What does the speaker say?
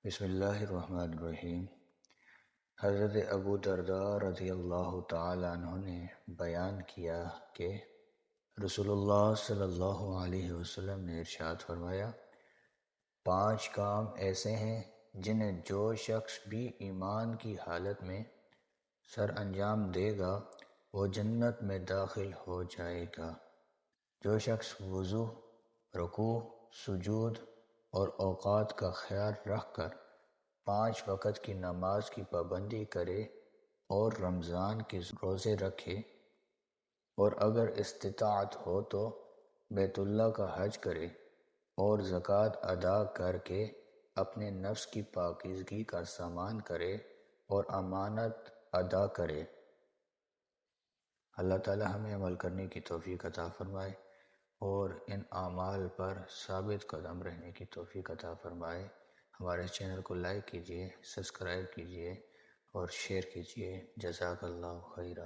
بسم اللہ الرحمن الرحیم۔ حضرت ابو درداء رضی اللہ تعالی عنہ نے بیان کیا کہ رسول اللہ صلی اللہ علیہ وسلم نے ارشاد فرمایا، 5 کام ایسے ہیں جنہیں جو شخص بھی ایمان کی حالت میں سر انجام دے گا وہ جنت میں داخل ہو جائے گا۔ جو شخص وضو، رکوع، سجود اور اوقات کا خیال رکھ کر 5 وقت کی نماز کی پابندی کرے اور رمضان کے روزے رکھے اور اگر استطاعت ہو تو بیت اللہ کا حج کرے اور زکوٰۃ ادا کر کے اپنے نفس کی پاکیزگی کا سامان کرے اور امانت ادا کرے، اللہ تعالی ہمیں عمل کرنے کی توفیق عطا فرمائے اور ان اعمال پر ثابت قدم رہنے کی توفیق عطا فرمائے۔ ہمارے چینل کو لائک کیجیے، سبسکرائب کیجیے اور شیئر کیجیے۔ جزاک اللہ خیرہ۔